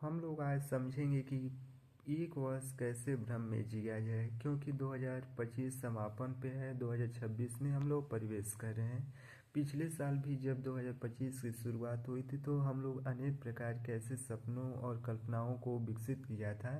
हम लोग आज समझेंगे कि एक वर्ष कैसे भ्रम में जिया जाए, क्योंकि 2025 समापन पे है। 2026 में हम लोग प्रवेश कर रहे हैं। पिछले साल भी जब 2025 की शुरुआत हुई थी तो हम लोग अनेक प्रकार के ऐसे सपनों और कल्पनाओं को विकसित किया था,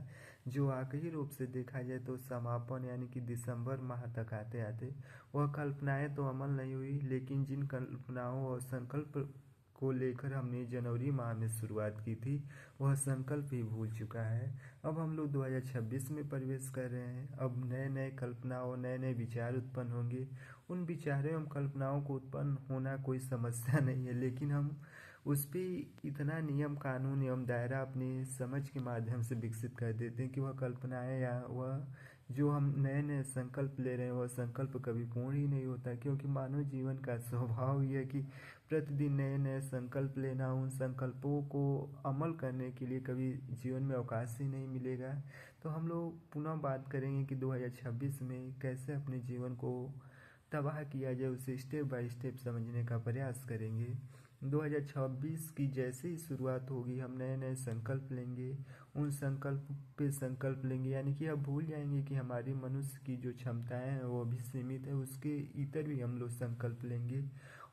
जो आखिरी रूप से देखा जाए तो समापन यानी कि दिसंबर माह तक आते आते वह कल्पनाएं तो अमल नहीं हुई, लेकिन जिन कल्पनाओं और संकल्प को लेकर हमने जनवरी माह में शुरुआत की थी वह संकल्प ही भूल चुका है। अब हम लोग 2026 में प्रवेश कर रहे हैं। अब नए नए कल्पनाओं नए नए विचार उत्पन्न होंगे। उन विचारों एवं कल्पनाओं को उत्पन्न होना कोई समस्या नहीं है, लेकिन हम उस पर इतना नियम कानून एवं दायरा अपनी समझ के माध्यम से विकसित कर देते हैं कि वह कल्पनाएं या वह जो हम नए नए संकल्प ले रहे हैं वह संकल्प कभी पूर्ण ही नहीं होता, क्योंकि मानव जीवन का स्वभाव ही है कि प्रतिदिन नए नए संकल्प लेना, उन संकल्पों को अमल करने के लिए कभी जीवन में अवकाश ही नहीं मिलेगा। तो हम लोग पुनः बात करेंगे कि 2026 में कैसे अपने जीवन को तबाह किया जाए, उसे स्टेप बाय स्टेप समझने का प्रयास करेंगे। 2026 की जैसे ही शुरुआत होगी हम नए नए संकल्प लेंगे, उन संकल्प पे संकल्प लेंगे, यानी कि अब भूल जाएंगे कि हमारी मनुष्य की जो क्षमताएं हैं वो भी सीमित है, उसके इतर भी हम लोग संकल्प लेंगे।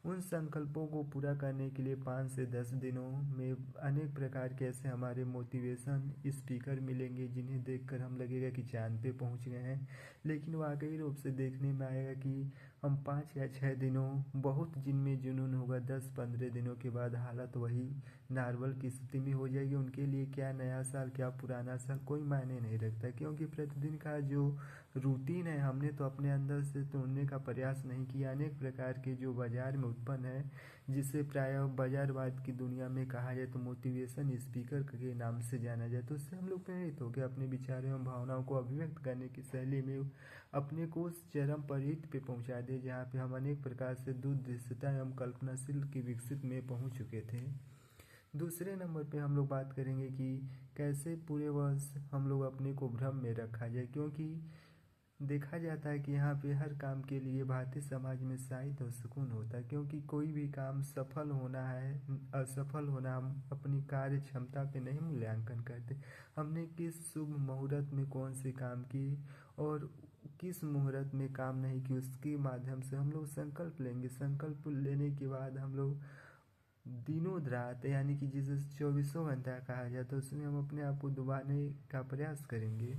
उन संकल्पों को पूरा करने के लिए 5 से 10 दिनों में अनेक प्रकार के ऐसे हमारे मोटिवेशन स्पीकर मिलेंगे, जिन्हें देखकर हम लगेगा कि चांद पे पहुंच गए हैं। लेकिन वाकई रूप से देखने में आएगा कि हम 5 या 6 दिनों बहुत जिनमें जुनून होगा, 10-15 दिनों के बाद हालत वही नॉर्मल की स्थिति में हो जाएगी। उनके लिए क्या नया साल क्या पुराना साल कोई मायने नहीं रखता, क्योंकि प्रतिदिन का जो रूटीन है हमने तो अपने अंदर से तोड़ने का प्रयास नहीं किया। अनेक प्रकार के जो बाजार में उत्पन्न है, जिसे प्रायः बाजारवाद की दुनिया में कहा जाए तो मोटिवेशन स्पीकर के नाम से जाना जाए, तो उससे हम लोग प्रेरित होकर अपने विचारों एवं भावनाओं को अभिव्यक्त करने की शैली में अपने को उस चरम परिधि पे पहुंचा दे जहाँ पे हम अनेक प्रकार से दूरदृष्टता एवं कल्पनाशील की विकसित में पहुंच चुके थे। दूसरे नंबर पे हम लोग बात करेंगे कि कैसे पूरे वर्ष हम लोग अपने को भ्रम में रखा जाए, क्योंकि देखा जाता है कि यहाँ पे हर काम के लिए भारतीय समाज में साहित्य और सुकून होता है, क्योंकि कोई भी काम सफल होना है असफल होना हम अपनी कार्य क्षमता पे नहीं मूल्यांकन करते। हमने किस शुभ मुहूर्त में कौन से काम किए और किस मुहूर्त में काम नहीं किए, उसके माध्यम से हम लोग संकल्प लेंगे। संकल्प लेने के बाद हम लोग दिनों रात यानी कि जिसे 24 घंटा कहा जाता है उसमें हम अपने आप को डुबाने का प्रयास करेंगे।